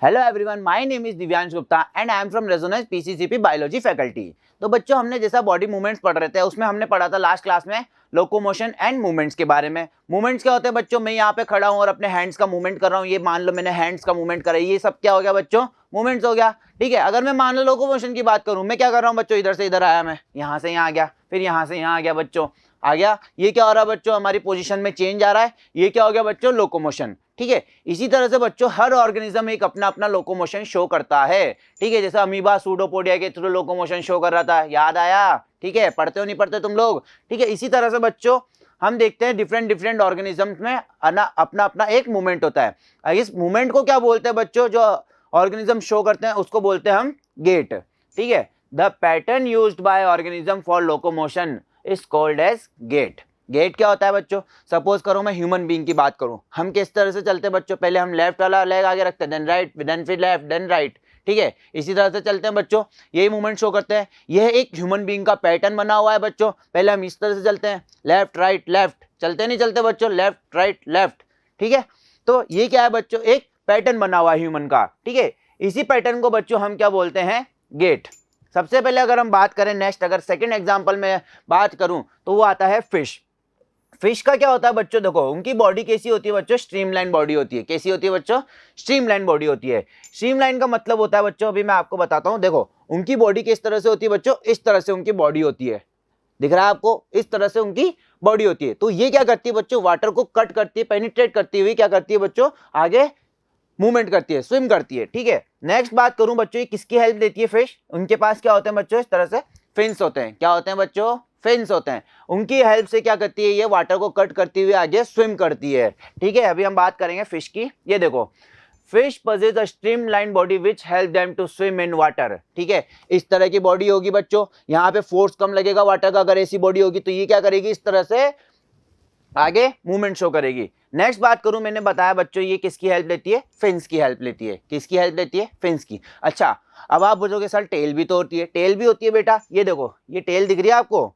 Hello everyone, my name is Divyansh Gupta and I am from Resonance PCCP biology faculty. तो बच्चों, हमने जैसा बॉडी मूवमेंट्स पढ़ रहे थे उसमें हमने पढ़ा था लास्ट क्लास में लोकोमोशन एंड मूवमेंट्स के बारे में। मूवमेंट्स क्या होते हैं बच्चों? मैं यहाँ पे खड़ा हूँ और अपने हैंड्स का मूवमेंट कर रहा हूँ। ये मान लो मैंने हैंड्स का मूवमेंट करा, ये सब क्या हो गया बच्चों? मूवमेंट्स हो गया। ठीक है, अगर मैं मान लो लोकोमोशन की बात करूँ, मैं क्या कर रहा हूँ बच्चों? इधर से इधर आया, मैं यहाँ से यहाँ आ गया, फिर यहाँ से यहाँ आ गया बच्चों, आ गया। ये क्या हो रहा है बच्चों? हमारी पोजीशन में चेंज आ रहा है। ये क्या हो गया बच्चों? लोकोमोशन। ठीक है, इसी तरह से बच्चों हर ऑर्गेनिज्म एक अपना अपना लोकोमोशन शो करता है। ठीक है, जैसे अमीबा सूडोपोडिया के थ्रू लोकोमोशन शो कर रहा था, याद आया? ठीक है, पढ़ते हो नहीं पढ़ते तुम लोग? ठीक है, इसी तरह से बच्चों हम देखते हैं डिफरेंट डिफरेंट ऑर्गेनिजम्स में अपना अपना एक मूवमेंट होता है। इस मूवमेंट को क्या बोलते हैं बच्चों? जो ऑर्गेनिज्म शो करते हैं उसको बोलते हैं हम गेट। ठीक है, the pattern used by organism for locomotion is called as gait. Gait क्या होता है बच्चों? सपोज करो मैं ह्यूमन बीइंग की बात करूं, हम किस तरह से चलते हैं बच्चों? पहले हम लेफ्ट वाला लेग आगे रखते हैं, देन राइट, देन फिर लेफ्ट, देन राइट। ठीक है, इसी तरह से चलते हैं बच्चों, यही मूवमेंट शो करते हैं। यह एक ह्यूमन बीइंग का पैटर्न बना हुआ है बच्चों। पहले हम इस तरह से चलते हैं, लेफ्ट राइट लेफ्ट, चलते नहीं चलते बच्चों? Left right left. ठीक है, तो ये क्या है बच्चों? एक पैटर्न बना हुआ है ह्यूमन का। ठीक है, इसी पैटर्न को बच्चों हम क्या बोलते हैं? गेट। सबसे पहले अगर हम बात करें, नेक्स्ट अगर सेकंड एग्जांपल में बात करूं तो वो आता है फिश। फिश का क्या होता है बच्चों? देखो, उनकी बॉडी कैसी होती है बच्चों? स्ट्रीमलाइन बॉडी होती है। कैसी होती है बच्चों? स्ट्रीमलाइन बॉडी होती है। स्ट्रीमलाइन का मतलब होता है बच्चों, अभी मैं आपको बताता हूं। देखो, उनकी बॉडी किस तरह से होती है बच्चों? इस तरह से उनकी बॉडी होती है। दिख रहा है आपको? इस तरह से उनकी बॉडी होती है। तो ये क्या करती है बच्चों? वाटर को कट करती है, पेनिट्रेट करती हुई क्या करती है बच्चों? आगे मूवमेंट करती है, स्विम करती है। ठीक है, नेक्स्ट बात करूं बच्चों, ये किसकी हेल्प लेती है फिश? उनके पास क्या होते हैं बच्चों? इस तरह से फिन्स होते हैं। क्या होते हैं बच्चों? फिन्स होते हैं। उनकी हेल्प से क्या करती है? ये वाटर को कट करती हुई आगे स्विम करती है। ठीक है, अभी हम बात करेंगे फिश की। ये देखो, fish possess a streamlined body which help them to swim in water। ठीक है, इस तरह की बॉडी होगी बच्चों। यहाँ पे फोर्स कम लगेगा वाटर का। अगर ऐसी बॉडी होगी तो ये क्या करेगी? इस तरह से आगे मूवमेंट शो करेगी। नेक्स्ट बात करूं, मैंने बताया बच्चों ये किसकी हेल्प लेती है? फिन्स की हेल्प लेती है। किसकी हेल्प लेती है? फिन्स की। अच्छा, अब आप बोलोगे सर टेल भी तो होती है। टेल भी होती है बेटा। ये देखो, ये टेल दिख रही है आपको?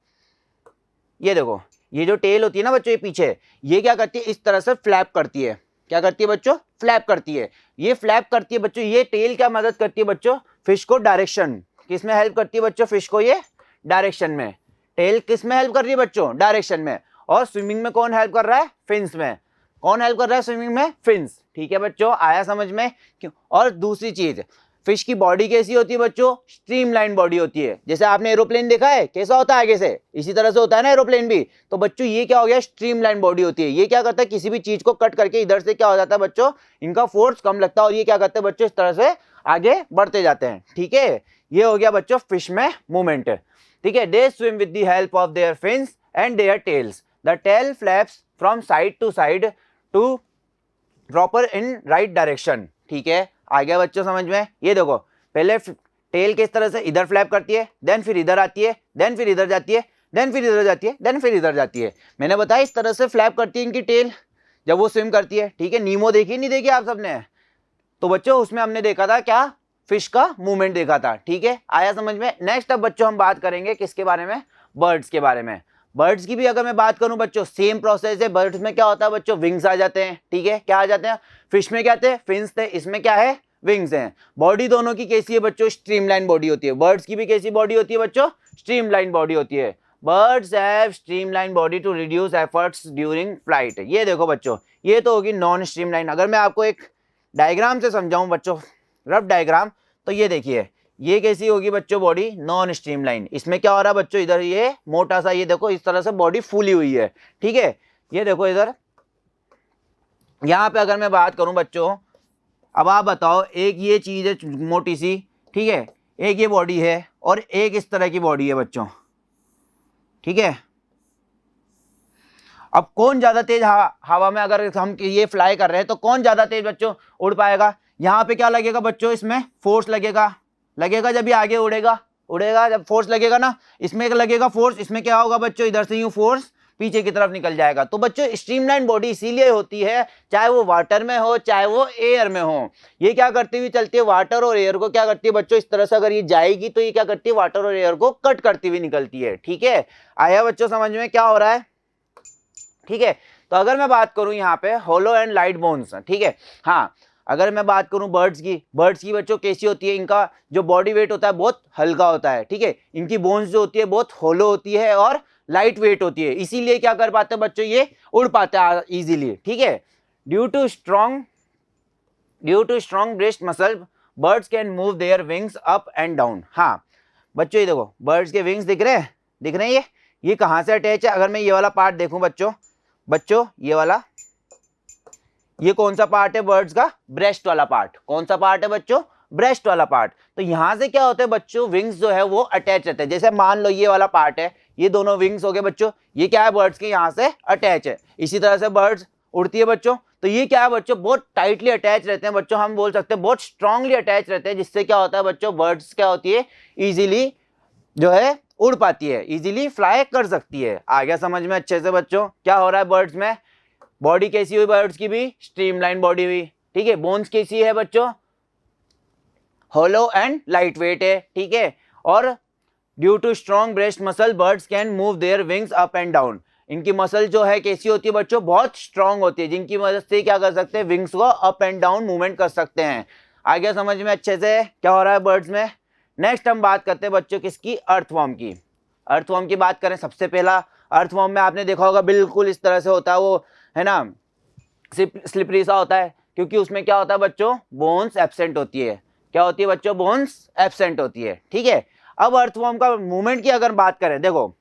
ये देखो, ये जो टेल होती है ना बच्चों, ये पीछे, ये क्या करती है? इस तरह से फ्लैप करती है। क्या करती है बच्चों? फ्लैप करती है। ये फ्लैप करती है बच्चों। ये टेल क्या मदद करती है बच्चों? फिश को डायरेक्शन। किस में हेल्प करती है बच्चों? फिश को ये डायरेक्शन में। टेल किस में हेल्प कर रही है बच्चों? डायरेक्शन में। और स्विमिंग में कौन हेल्प कर रहा है? फिन्स में। कौन हेल्प कर रहा है स्विमिंग में? फिन्स। ठीक है बच्चों, आया समझ में? क्यों? और दूसरी चीज, फिश की बॉडी कैसी होती है बच्चों? स्ट्रीमलाइन बॉडी होती है। जैसे आपने एरोप्लेन देखा है, कैसा होता है आगे से? इसी तरह से होता है ना एरोप्लेन भी। तो बच्चों ये क्या हो गया? स्ट्रीमलाइन बॉडी होती है। ये क्या करता है? किसी भी चीज को कट करके इधर से क्या हो जाता है बच्चों? इनका फोर्स कम लगता है और ये क्या करते हैं बच्चों? इस तरह से आगे बढ़ते जाते हैं। ठीक है, ये हो गया बच्चों फिश में मूवमेंट। ठीक है, they swim with the help of their fins and their tails. The tail flaps from side to side to proper in right direction. ठीक है, आ गया बच्चों समझ में? ये देखो, पहले टेल किस तरह से इधर फ्लैप करती है, देन फिर इधर आती है, देन फिर इधर जाती है, देन फिर इधर जाती है, देन फिर इधर जाती है। मैंने बताया इस तरह से फ्लैप करती है इनकी टेल जब वो स्विम करती है। ठीक है, नीमो देखी नहीं देखी आप सबने? तो बच्चों उसमें हमने देखा था क्या? फिश का मूवमेंट देखा था। ठीक है, आया समझ में? नेक्स्ट अब बच्चों हम बात करेंगे किसके बारे में? बर्ड्स के बारे में। बर्ड्स की भी अगर मैं बात करूं बच्चों, सेम प्रोसेस है। बर्ड्स में क्या होता है बच्चों? विंग्स आ जाते हैं। ठीक है, क्या आ जाते हैं? फिश में क्या थे? फिन्स थे। इसमें क्या है? विंग्स हैं। बॉडी दोनों की कैसी है बच्चों? स्ट्रीमलाइन बॉडी होती है। बर्ड्स की भी कैसी बॉडी होती है बच्चों? स्ट्रीमलाइन बॉडी होती है। Birds have streamline body to reduce efforts during flight. ये देखो बच्चों, ये तो होगी नॉन स्ट्रीमलाइन। अगर मैं आपको एक डायग्राम से समझाऊं बच्चों, रफ डायग्राम, तो ये देखिए, ये कैसी होगी बच्चों? Body non streamline. इसमें क्या हो रहा है बच्चों? इधर ये मोटा सा, ये देखो इस तरह से बॉडी फूली हुई है। ठीक है, ये देखो इधर, यहां पे अगर मैं बात करूं बच्चों, अब आप बताओ, एक ये चीज है मोटी सी, ठीक है, एक ये बॉडी है और एक इस तरह की बॉडी है बच्चों। ठीक है, अब कौन ज्यादा तेज हवा में अगर हम ये फ्लाई कर रहे हैं तो कौन ज्यादा तेज बच्चों उड़ पाएगा? यहाँ पे क्या लगेगा बच्चों? इसमें फोर्स लगेगा। लगेगा जब ये आगे उड़ेगा, उड़ेगा जब फोर्स लगेगा ना, इसमें लगेगा फोर्स। इसमें क्या होगा बच्चों? इधर से यूं फोर्स पीछे की तरफ निकल जाएगा। तो बच्चों स्ट्रीमलाइन बॉडी इसीलिए होती है, चाहे वो वाटर में हो चाहे वो एयर में हो। ये क्या करती हुई चलती है? वाटर और एयर को क्या करती है बच्चों? इस तरह से अगर ये जाएगी तो ये क्या करती है? वाटर और एयर को कट करती हुई निकलती है। ठीक है, आया बच्चों समझ में क्या हो रहा है? ठीक है, तो अगर मैं बात करूं यहाँ पे होलो एंड लाइट बोन्स, ठीक है, हाँ, अगर मैं बात करूं बर्ड्स की बच्चों कैसी होती है, इनका जो बॉडी वेट होता है बहुत हल्का होता है, ठीक है। इनकी बोन्स जो होती है बहुत होलो होती है और लाइट वेट होती है, इसीलिए क्या कर पाते हैं बच्चों, ये उड़ पाते हैं इजीली, ठीक है। Due to strong breast muscle birds can move their wings up and down. हाँ बच्चों ये देखो बर्ड्स के विंग्स दिख रहे हैं ये कहाँ से अटैच है। अगर मैं ये वाला पार्ट देखूं बच्चों ये वाला, ये कौन सा पार्ट है बर्ड्स का, ब्रेस्ट वाला पार्ट। कौन सा पार्ट है बच्चों, ब्रेस्ट वाला पार्ट। तो यहां से क्या होता है बच्चों, विंग्स जो है वो अटैच रहते हैं। जैसे मान लो ये वाला पार्ट है, ये दोनों विंग्स हो गए बच्चों, ये क्या है बर्ड्स के यहाँ से अटैच है। इसी तरह से बर्ड्स उड़ती है बच्चों, तो ये क्या है बच्चों, बहुत टाइटली अटैच रहते हैं बच्चों, हम बोल सकते हैं बहुत स्ट्रांगली अटैच रहते हैं, जिससे क्या होता है बच्चों, बर्ड्स क्या होती है, इजीली जो है उड़ पाती है, इजीली फ्लाई कर सकती है। आ गया समझ में अच्छे से बच्चों क्या हो रहा है बर्ड्स में। बॉडी कैसी हुई बर्ड्स की भी, स्ट्रीमलाइन बॉडी हुई, ठीक है। बोन्स कैसी है बच्चों, होलो एंड लाइट वेट है, ठीक है। और due to strong breast muscle birds can move their wings up and down. इनकी मसल जो है कैसी होती है बच्चों, बहुत स्ट्रांग होती है, जिनकी मदद से क्या कर सकते हैं, विंग्स को अप एंड डाउन मूवमेंट कर सकते हैं। आ गया समझ में अच्छे से क्या हो रहा है बर्ड्स में। नेक्स्ट हम बात करते हैं बच्चों किसकी, अर्थवॉर्म की। अर्थवॉर्म की बात करें, सबसे पहला अर्थवॉर्म में आपने देखा होगा बिल्कुल इस तरह से होता है, वो है ना स्लिपरी सा होता है, क्योंकि उसमें क्या होता है बच्चों, बोन्स एब्सेंट होती है। क्या होती है बच्चों, बोन्स एब्सेंट होती है, ठीक है। अब अर्थवॉर्म का मूवमेंट की अगर बात करें, देखो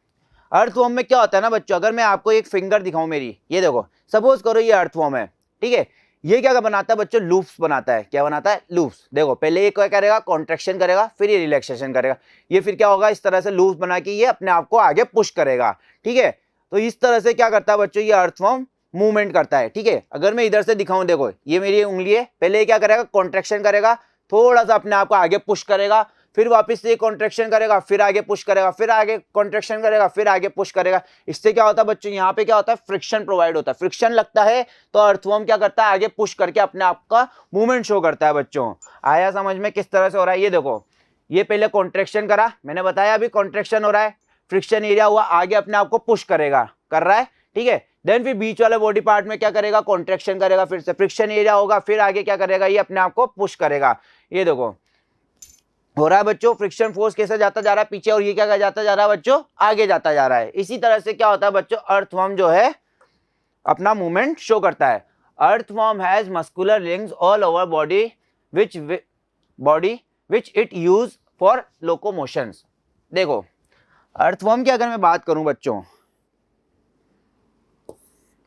अर्थवॉर्म में क्या होता है ना बच्चों, अगर मैं आपको एक फिंगर दिखाऊं मेरी, ये देखो सपोज करो ये अर्थवॉर्म है, ठीक है। ये क्या बनाता है बच्चों, लूप्स बनाता है। क्या बनाता है, लूप्स। देखो पहले ये क्या करेगा, कॉन्ट्रैक्शन करेगा, फिर ये रिलैक्सेशन करेगा, ये फिर क्या होगा, इस तरह से लूप्स बना के ये अपने आप को आगे पुश करेगा, ठीक है। तो इस तरह से क्या करता है बच्चों, ये अर्थवॉर्म मूवमेंट करता है, ठीक है। अगर मैं इधर से दिखाऊं, देखो ये मेरी उंगली है, पहले ये क्या करेगा, कॉन्ट्रैक्शन करेगा, थोड़ा सा अपने आप को आगे पुश करेगा, फिर वापस से कॉन्ट्रैक्शन करेगा, फिर आगे पुश करेगा, फिर आगे कॉन्ट्रैक्शन करेगा, फिर आगे पुश करेगा। इससे क्या होता है बच्चों, यहाँ पे क्या होता है, फ्रिक्शन प्रोवाइड होता है, फ्रिक्शन लगता है तो अर्थवॉर्म क्या करता है, आगे पुश करके अपने आप का मूवमेंट शो करता है बच्चों। आया समझ में किस तरह से हो रहा है। ये देखो ये पहले कॉन्ट्रैक्शन करा, मैंने बताया अभी कॉन्ट्रैक्शन हो रहा है, फ्रिक्शन एरिया हुआ, आगे अपने आप को पुश करेगा, कर रहा है, ठीक है। देन फिर बीच वाले बॉडी पार्ट में क्या करेगा, कॉन्ट्रैक्शन करेगा, फिर से फ्रिक्शन एरिया होगा, फिर आगे क्या करेगा, ये अपने आप को पुश करेगा। ये देखो हो रहा है बच्चों, फ्रिक्शन फोर्स कैसे जाता जा रहा है पीछे, और ये क्या जाता जा रहा है बच्चों, आगे जाता जा रहा है। इसी तरह से क्या होता है बच्चों, अर्थवॉर्म जो है अपना मूवमेंट शो करता है। Earthworm has muscular rings all over body which it use for locomotions. देखो अर्थवॉर्म की अगर मैं बात करूं बच्चों,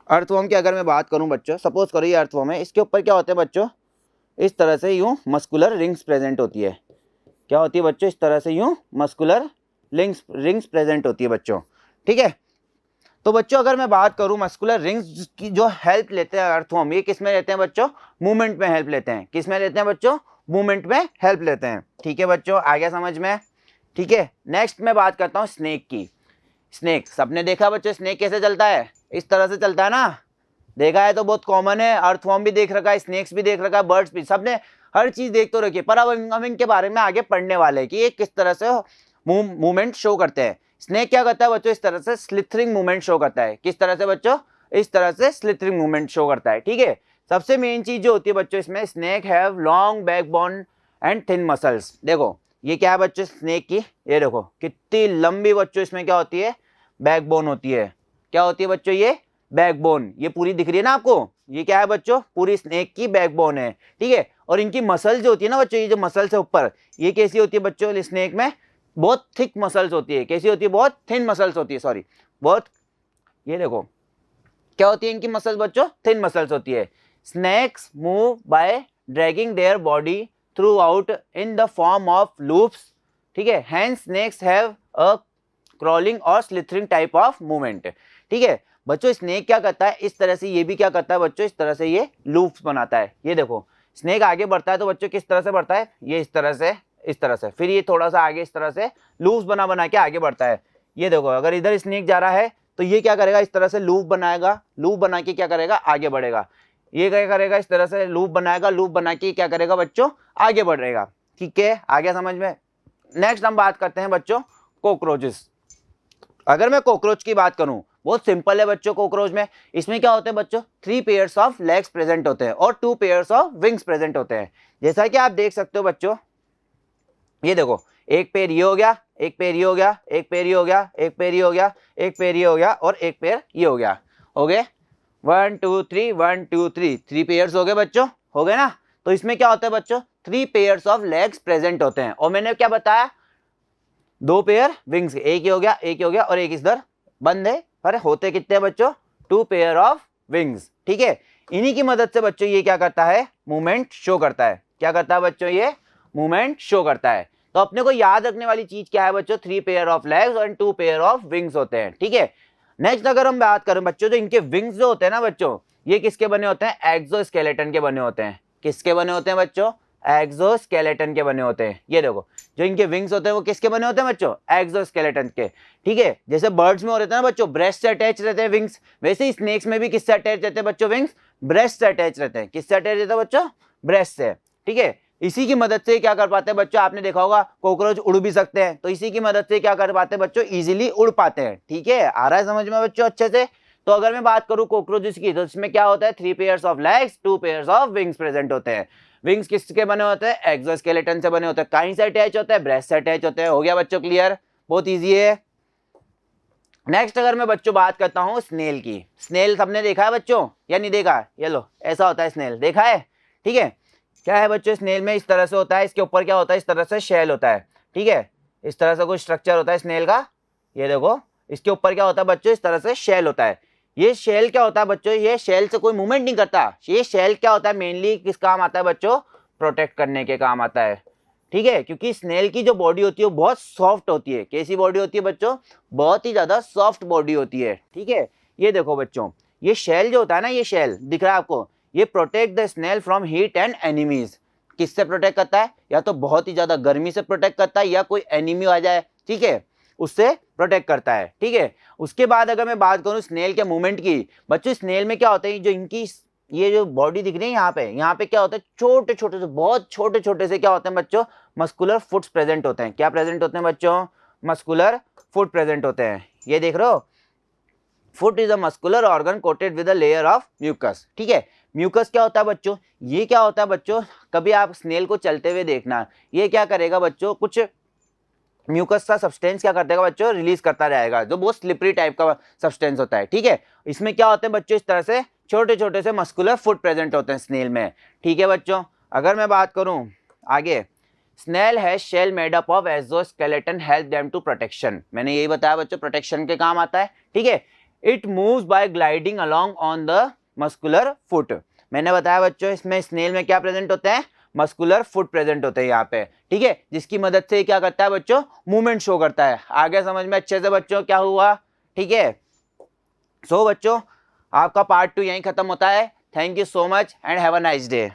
अर्थवॉर्म की अगर मैं बात करूं बच्चों, सपोज करो ये अर्थवॉर्म है, इसके ऊपर क्या होते हैं बच्चों, इस तरह से यूं मस्कुलर रिंग्स प्रेजेंट होती है। क्या होती है बच्चों, इस तरह से यूं मस्कुलर रिंग्स प्रेजेंट होती है बच्चों, ठीक है। तो बच्चों अगर मैं बात करूं मस्कुलर रिंग्स की जो हेल्प लेते हैं अर्थवॉर्म, ये किस में लेते हैं बच्चों, मूवमेंट में हेल्प लेते हैं। किस में लेते हैं बच्चों, मूवमेंट में हेल्प लेते हैं, ठीक है बच्चों। आ गया समझ में, ठीक है। नेक्स्ट मैं बात करता हूं स्नेक की। स्नेक सबने देखा बच्चों, स्नेक कैसे चलता है, इस तरह से चलता है ना, देखा है तो बहुत कॉमन है। अर्थवॉर्म भी देख रखा है, स्नेक्स भी देख रखा है, बर्ड्स भी, सबने हर चीज देख तो रखी है, पर अब हम इनके बारे में आगे पढ़ने वाले हैं कि ये किस तरह से मूवमेंट शो करते हैं। स्नेक क्या करता है बच्चों, इस तरह से स्लिथरिंग मूवमेंट शो करता है। किस तरह से बच्चों, इस तरह से स्लिथरिंग मूवमेंट शो करता है, ठीक है। सबसे मेन चीज जो होती है बच्चों इसमें, snake have long backbone and thin muscles. देखो ये क्या है बच्चों स्नेक की, ये देखो कितनी लंबी बच्चों इसमें क्या होती है, बैकबोन होती है। क्या होती है बच्चों, ये बैकबोन, ये पूरी दिख रही है ना आपको, ये क्या है बच्चों, पूरी स्नेक की बैकबोन है, ठीक है। और इनकी मसल जो होती है ना बच्चों, ये जो मसल्स है ऊपर, ये कैसी होती है बच्चों, स्नेक में बहुत थिक मसल्स होती है। कैसी होती है, बहुत थिन मसल्स होती है, सॉरी बहुत, ये देखो क्या होती है इनकी मसल्स बच्चों, थिन मसल्स होती है। Snakes move by dragging their body throughout in the form of loops, ठीक है। Hence snakes have a crawling और स्लिथरिंग टाइप ऑफ मूवमेंट, ठीक है बच्चों। स्नेक क्या करता है, इस तरह से ये भी क्या करता है बच्चों, इस तरह से ये लूप्स बनाता है। ये देखो स्नेक आगे बढ़ता है तो बच्चों किस तरह से बढ़ता है, ये इस तरह से, इस तरह से, फिर ये थोड़ा सा आगे इस तरह से लूप्स बना के आगे बढ़ता है। ये देखो अगर इधर स्नेक जा रहा है तो ये क्या करेगा, इस तरह से लूप बनाएगा, लूप बना के क्या करेगा, आगे बढ़ेगा। ये क्या करेगा, इस तरह से लूप बनाएगा, लूप बना के क्या करेगा बच्चों, आगे बढ़ेगा, ठीक है। आ गया समझ में। नेक्स्ट हम बात करते हैं बच्चों कॉकरोचेस। अगर मैं कॉकरोच की बात करूं, बहुत सिंपल है बच्चों कॉकरोच में। इसमें क्या होते हैं बच्चों, 3 पेयर्स ऑफ लेग्स प्रेजेंट होते हैं और 2 पेयर्स ऑफ विंग्स प्रेजेंट होते हैं। जैसा कि आप देख सकते हो बच्चों, ये देखो, एक पेयर ये हो गया, एक पेयर ये हो गया, एक पेयर ये हो गया, एक पेयर ये हो गया, एक पेयर ये हो गया और एक पेयर ये हो गया। हो गए 1 2 3 1 2 3, 3 पेयर्स हो गए बच्चों, हो गए ना। तो इसमें क्या होता है बच्चों, 3 पेयर्स ऑफ लेग्स प्रेजेंट होते हैं और मैंने क्या बताया, 2 पेयर विंग्स, एक ही हो गया, एक ही हो गया और एक इधर बंद है, पर होते कितने हैं बच्चों, 2 पेयर ऑफ विंग्स। ठीक है, इन्हीं की मदद से बच्चों ये क्या करता है, मूवमेंट शो करता है। क्या करता है बच्चों, ये मूवमेंट शो करता है। तो अपने को याद रखने वाली चीज क्या है बच्चों, 3 पेयर ऑफ लेग्स और 2 पेयर ऑफ विंग्स होते हैं। ठीक है, नेक्स्ट अगर हम बात करें बच्चों, जो इनके विंग्स जो होते हैं ना बच्चों, ये किसके बने होते हैं, एक्सोस्केलेटन के बने होते हैं। किसके बने होते हैं बच्चों, एक्सोस्केलेटन के बने होते हैं। ये देखो, जो इनके विंग्स होते हैं वो किसके बने होते हैं बच्चों, एक्सोस्केलेटन के। ठीक है, जैसे बर्ड्स में हो रहते हैं ना बच्चों, ब्रेस्ट से अटैच रहते हैं विंग्स, वैसे ही स्नेक्स में भी किससे अटैच रहते हैं बच्चों, विंग्स ब्रेस्ट से अटैच रहते हैं। किससे अटैच रहते हैं बच्चों, ब्रेस्ट से। ठीक है, इसी की मदद से क्या कर पाते हैं बच्चों, आपने देखा होगा कॉकरोच उड़ भी सकते हैं, तो इसी की मदद से क्या कर पाते हैं बच्चों, इजीली उड़ पाते हैं। ठीक है, आ रहा है समझ में बच्चों अच्छे से। तो अगर मैं बात करूं कॉकरोचेस की, तो इसमें क्या होता है, 3 pairs of legs, 2 pairs of wings present होते हैं। विंग्स किसके बने होते हैं, एक्सोस्केलेटन से बने होते हैं। कहीं से अटैच होते हैं, ब्रेस्ट से अटैच होते हैं। हो गया बच्चों क्लियर, बहुत ईजी है। नेक्स्ट अगर मैं बच्चों बात करता हूं स्नेल की, स्नेल सबने देखा है बच्चों या नहीं देखा, ये लो ऐसा होता है स्नेल, देखा है। ठीक है, क्या है बच्चों, स्नेल में इस तरह से होता है, इसके ऊपर क्या होता है, इस तरह से शेल होता है। ठीक है, इस तरह से कोई स्ट्रक्चर होता है स्नेल का, ये देखो, इसके ऊपर क्या होता है बच्चों, इस तरह से शेल होता है। ये शेल क्या होता है बच्चों, ये शेल से कोई मूवमेंट नहीं करता। ये शेल क्या होता है, मेनली किस काम आता है बच्चों, प्रोटेक्ट करने के काम आता है। ठीक है, क्योंकि स्नेल की जो बॉडी होती है वो बहुत सॉफ्ट होती है। कैसी बॉडी होती है बच्चों, बहुत ही ज्यादा सॉफ्ट बॉडी होती है। ठीक है, ये देखो बच्चों, ये शेल जो होता है ना, ये शेल दिख रहा है आपको, ये protect the snail from heat and enemies. किससे प्रोटेक्ट करता है, या तो बहुत ही ज्यादा गर्मी से प्रोटेक्ट करता है, या कोई एनिमी आ जाए, ठीक है, उससे प्रोटेक्ट करता है। ठीक है, उसके बाद अगर मैं बात करूं स्नेल के मूवमेंट की, बच्चों स्नेल में क्या होता है, जो इनकी ये जो बॉडी दिख रही है यहाँ पे क्या होता है, छोटे छोटे से, बहुत छोटे छोटे से क्या होते हैं बच्चों, मस्कुलर फुट्स प्रेजेंट होते हैं। क्या प्रेजेंट होते हैं बच्चों, मस्कुलर फुट प्रेजेंट होते हैं। ये देख रहे हो, foot is a muscular organ coated with a layer of mucus. ठीक है, म्यूकस क्या होता है बच्चों, ये क्या होता है बच्चों, कभी आप स्नेल को चलते हुए देखना, ये क्या करेगा बच्चों, कुछ म्यूकस का सब्सटेंस क्या कर देगा बच्चों, रिलीज करता रहेगा, जो बहुत स्लिपरी टाइप का सब्सटेंस होता है। ठीक है, इसमें क्या होते हैं बच्चों, इस तरह से छोटे छोटे से मस्कुलर फुट प्रेजेंट होते हैं स्नेल में। ठीक है बच्चों, अगर मैं बात करूं आगे, snail has shell made up of exoskeleton help them to protection. मैंने यही बताया बच्चों, प्रोटेक्शन के काम आता है। ठीक है, it moves bye gliding along on the muscular foot. मैंने बताया बच्चों, इसमें स्नेल में क्या प्रेजेंट होते हैं, मस्कुलर फुट प्रेजेंट होते हैं यहाँ पे। ठीक है, जिसकी मदद से क्या करता है बच्चों, मूवमेंट शो करता है। आगे समझ में अच्छे से बच्चों क्या हुआ। ठीक है, सो बच्चों आपका पार्ट 2 यहीं खत्म होता है। Thank you so much and have a nice day.